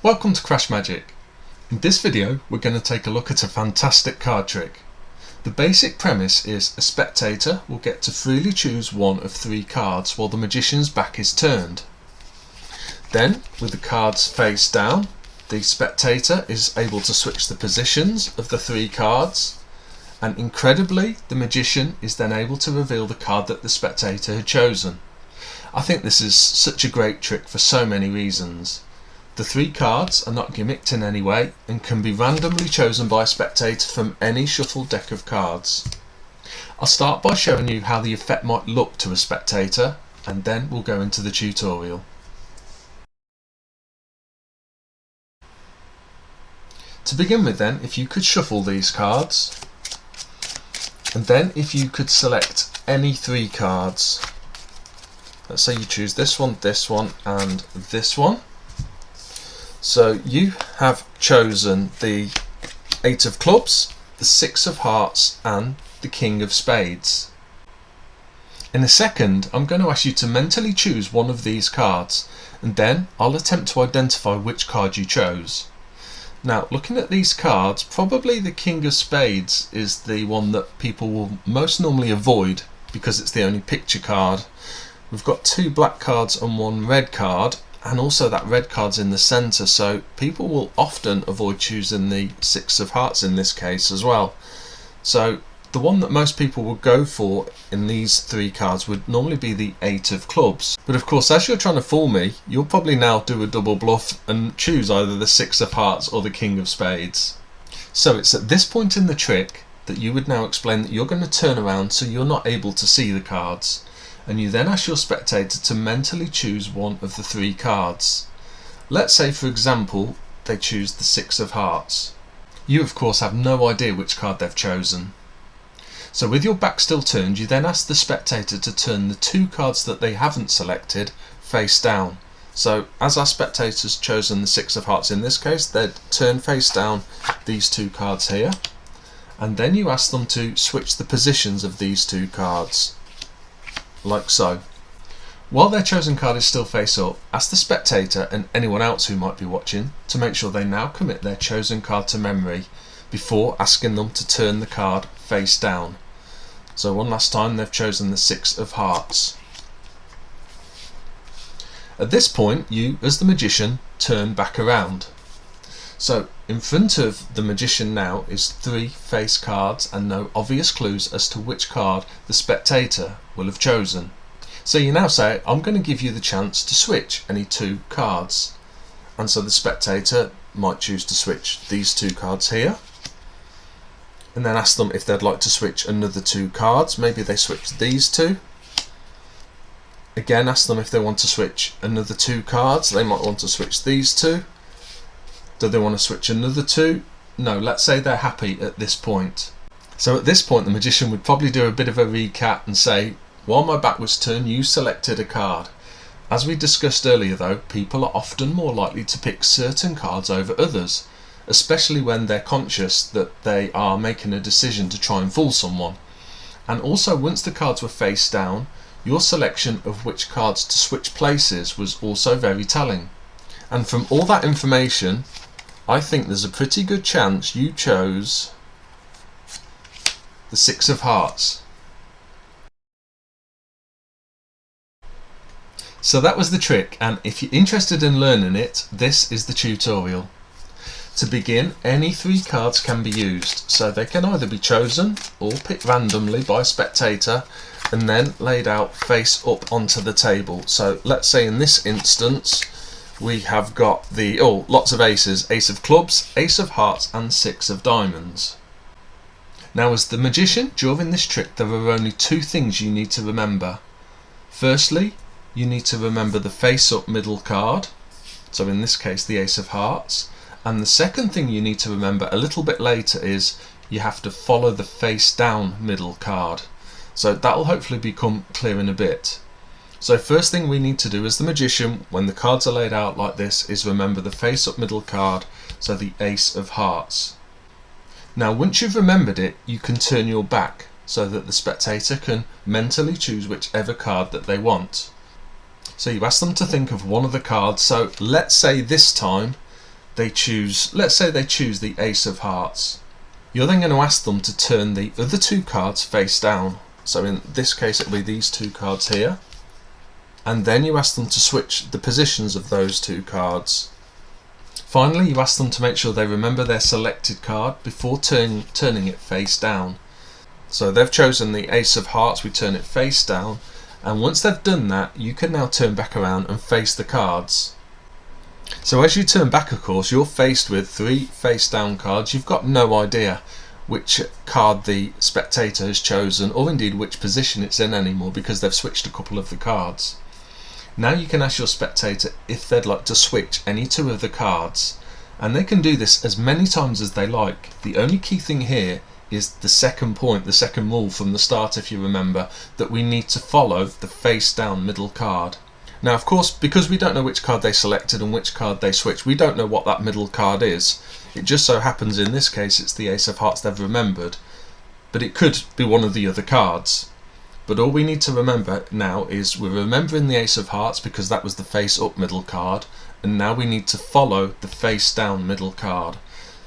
Welcome to CrashMagic. In this video we're going to take a look at a fantastic card trick. The basic premise is a spectator will get to freely choose one of three cards while the magician's back is turned. Then, with the cards face down, the spectator is able to switch the positions of the three cards, and incredibly the magician is then able to reveal the card that the spectator had chosen. I think this is such a great trick for so many reasons. The three cards are not gimmicked in any way and can be randomly chosen by a spectator from any shuffled deck of cards. I'll start by showing you how the effect might look to a spectator, and then we'll go into the tutorial. To begin with then, if you could shuffle these cards, and then if you could select any three cards. Let's say you choose this one, and this one. So you have chosen the 8 of clubs, the 6 of hearts and the King of spades. In a second I'm going to ask you to mentally choose one of these cards, and then I'll attempt to identify which card you chose. Now, looking at these cards, probably the King of spades is the one that people will most normally avoid because it's the only picture card. We've got two black cards and one red card, and also that red card's in the centre, so people will often avoid choosing the 6 of hearts in this case as well. So the one that most people would go for in these three cards would normally be the 8 of clubs. But of course, as you're trying to fool me, you'll probably now do a double bluff and choose either the 6 of hearts or the King of spades. So it's at this point in the trick that you would now explain that you're going to turn around so you're not able to see the cards. And you then ask your spectator to mentally choose one of the three cards. Let's say, for example, they choose the 6 of hearts. You of course have no idea which card they've chosen. So with your back still turned, you then ask the spectator to turn the two cards that they haven't selected face down. So as our spectator's chosen the 6 of hearts in this case, they'd turn face down these two cards here, and then you ask them to switch the positions of these two cards. Like so. While their chosen card is still face up, ask the spectator and anyone else who might be watching to make sure they now commit their chosen card to memory before asking them to turn the card face down. So one last time, they've chosen the 6 of hearts. At this point, you as the magician turn back around. So in front of the magician now is three face cards and no obvious clues as to which card the spectator will have chosen. So you now say, I'm going to give you the chance to switch any two cards. And so the spectator might choose to switch these two cards here, and then ask them if they'd like to switch another two cards. Maybe they switch these two. Again, ask them if they want to switch another two cards. They might want to switch these two. Do they want to switch another two? No, let's say they're happy at this point. So at this point the magician would probably do a bit of a recap and say, while my back was turned, you selected a card. As we discussed earlier though, people are often more likely to pick certain cards over others, especially when they're conscious that they are making a decision to try and fool someone. And also, once the cards were face down, your selection of which cards to switch places was also very telling. And from all that information, I think there's a pretty good chance you chose the 6 of hearts. So that was the trick, and if you're interested in learning it, this is the tutorial. To begin, any three cards can be used, so they can either be chosen or picked randomly by a spectator and then laid out face up onto the table. So let's say in this instance we have got the lots of aces: Ace of clubs, Ace of hearts and 6 of diamonds. Now as the magician, during this trick there are only two things you need to remember. Firstly, you need to remember the face up middle card, so in this case the Ace of hearts, and the second thing you need to remember a little bit later is you have to follow the face down middle card. So that will hopefully become clear in a bit. So first thing we need to do as the magician, when the cards are laid out like this, is remember the face up middle card, so the Ace of hearts. Now once you've remembered it, you can turn your back so that the spectator can mentally choose whichever card that they want. So you ask them to think of one of the cards. So let's say this time they choose, let's say they choose the ace of hearts, you're then going to ask them to turn the other two cards face down. So in this case it will be these two cards here, and then you ask them to switch the positions of those two cards. Finally, you ask them to make sure they remember their selected card before turning it face down. So they've chosen the ace of hearts, we turn it face down, and once they've done that, you can now turn back around and face the cards. So as you turn back, of course, you're faced with 3 face down cards. You've got no idea which card the spectator has chosen, or indeed which position it's in anymore, because they've switched a couple of the cards. Now you can ask your spectator if they'd like to switch any 2 of the cards, and they can do this as many times as they like. The only key thing here is the second point, the second rule from the start, if you remember, that we need to follow the face down middle card. Now of course, because we don't know which card they selected and which card they switched, we don't know what that middle card is. It just so happens in this case it's the ace of hearts they've remembered, but it could be one of the other cards. But all we need to remember now is we're remembering the ace of hearts because that was the face up middle card, and now we need to follow the face down middle card.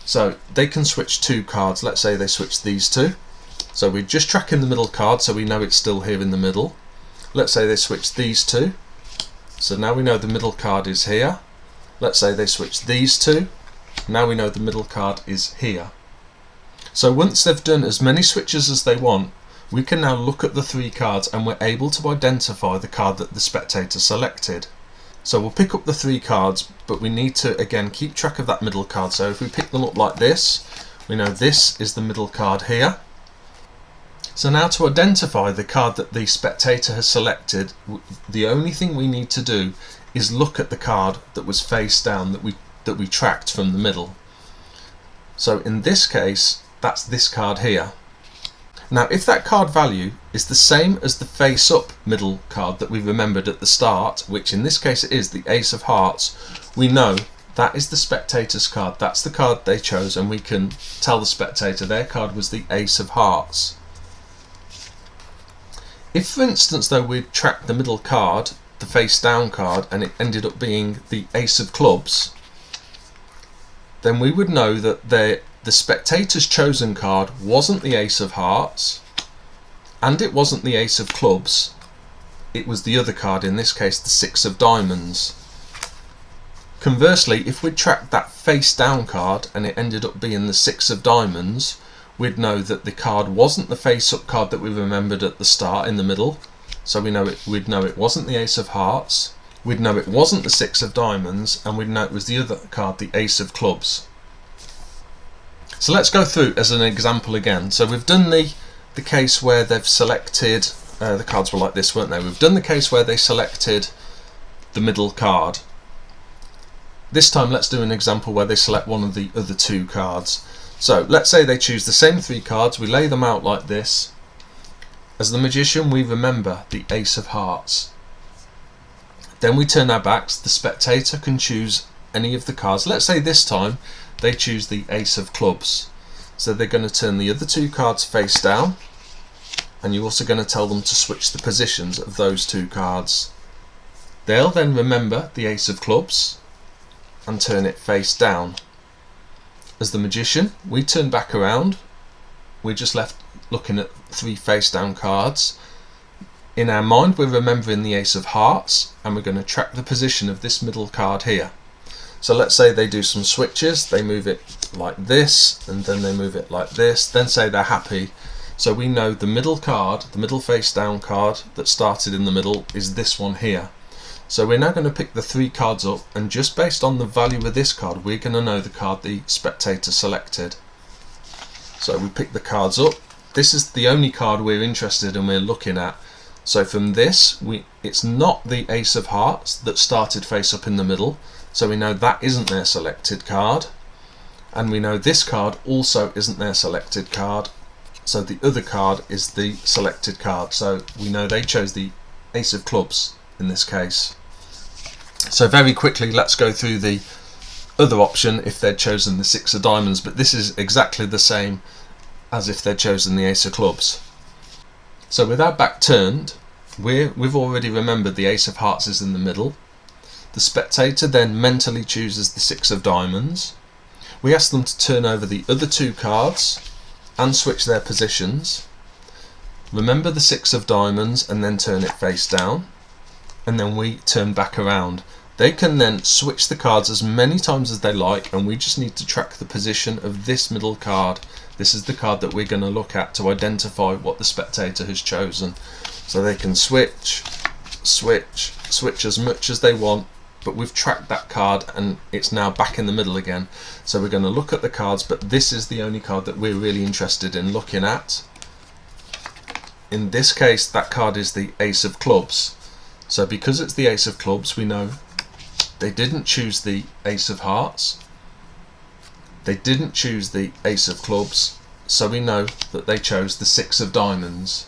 So they can switch 2 cards. Let's say they switch these 2. So we're just tracking the middle card so we know it's still here in the middle. Let's say they switch these 2. So now we know the middle card is here. Let's say they switch these 2. Now we know the middle card is here. So once they've done as many switches as they want, we can now look at the 3 cards and we're able to identify the card that the spectator selected. So we'll pick up the 3 cards, but we need to again keep track of that middle card. So if we pick them up like this, we know this is the middle card here. So now to identify the card that the spectator has selected, the only thing we need to do is look at the card that was face down, that we tracked from the middle. So in this case, that's this card here. Now if that card value is the same as the face up middle card that we remembered at the start, which in this case it is the ace of hearts, we know that is the spectator's card. That's the card they chose, and we can tell the spectator their card was the ace of hearts. If for instance though we'd tracked the middle card, the face down card, and it ended up being the ace of clubs, then we would know that the spectator's chosen card wasn't the ace of hearts and it wasn't the ace of clubs, it was the other card, in this case the 6 of diamonds. Conversely, if we'd tracked that face down card and it ended up being the 6 of diamonds, we'd know that the card wasn't the face up card that we remembered at the start in the middle, so we'd know it wasn't the ace of hearts, we'd know it wasn't the 6 of diamonds, and we'd know it was the other card, the ace of clubs. So let's go through as an example again. So we've done the case where they've selected, the cards were like this, weren't they? We've done the case where they selected the middle card. This time let's do an example where they select one of the other 2 cards. So let's say they choose the same 3 cards, we lay them out like this. As the magician we remember the ace of hearts. Then we turn our backs, the spectator can choose any of the cards. Let's say this time they choose the ace of clubs. So they're going to turn the other 2 cards face down, and you're also going to tell them to switch the positions of those 2 cards. They'll then remember the ace of clubs and turn it face down. As the magician, we turn back around. We're just left looking at 3 face down cards. In our mind we're remembering the ace of hearts, and we're going to track the position of this middle card here. So let's say they do some switches, they move it like this and then they move it like this, then say they're happy. So we know the middle card, the middle face down card that started in the middle, is this one here. So we're now going to pick the 3 cards up, and just based on the value of this card we're going to know the card the spectator selected. So we pick the cards up. This is the only card we're interested in, we're looking at. So from this, it's not the ace of hearts that started face up in the middle, so we know that isn't their selected card, and we know this card also isn't their selected card, so the other card is the selected card. So we know they chose the ace of clubs in this case. So very quickly let's go through the other option if they'd chosen the 6 of diamonds, but this is exactly the same as if they'd chosen the ace of clubs. So with our back turned, we've already remembered the ace of hearts is in the middle. The spectator then mentally chooses the 6 of diamonds. We ask them to turn over the other 2 cards and switch their positions. Remember the 6 of diamonds and then turn it face down, and then we turn back around. They can then switch the cards as many times as they like, and we just need to track the position of this middle card. This is the card that we're going to look at to identify what the spectator has chosen. So they can switch as much as they want, but we've tracked that card and it's now back in the middle again. So we're going to look at the cards, but this is the only card that we're really interested in looking at. In this case, that card is the Ace of Clubs. So because it's the Ace of Clubs, we know they didn't choose the Ace of Hearts. They didn't choose the Ace of Clubs, so we know that they chose the 6 of Diamonds.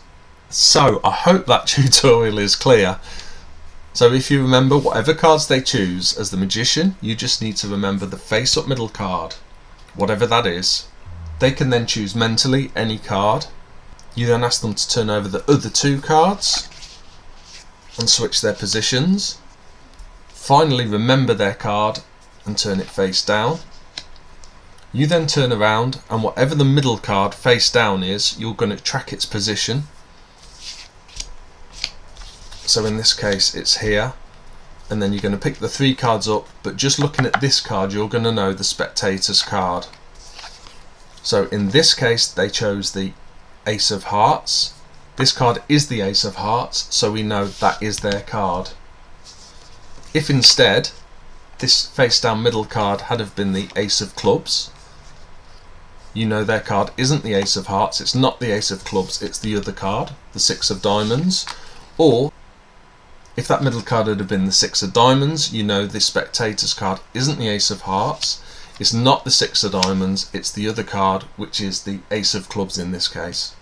So I hope that tutorial is clear. So if you remember whatever cards they choose as the magician, you just need to remember the face up middle card, whatever that is. They can then choose mentally any card. You then ask them to turn over the other 2 cards and switch their positions. Finally remember their card and turn it face down. You then turn around, and whatever the middle card face down is, you're going to track its position. So in this case it's here, and then you're going to pick the 3 cards up, but just looking at this card you're going to know the spectator's card. So in this case they chose the Ace of Hearts. This card is the Ace of Hearts, so we know that is their card. If instead this face down middle card had have been the Ace of Clubs, you know their card isn't the Ace of Hearts, it's not the Ace of Clubs, it's the other card, the 6 of Diamonds. Or if that middle card had been the 6 of Diamonds, you know the spectator's card isn't the Ace of Hearts, it's not the 6 of Diamonds, it's the other card, which is the Ace of Clubs in this case.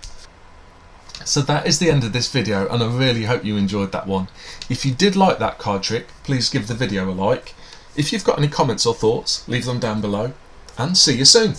So that is the end of this video, and I really hope you enjoyed that one. If you did like that card trick, please give the video a like. If you've got any comments or thoughts, leave them down below, and see you soon.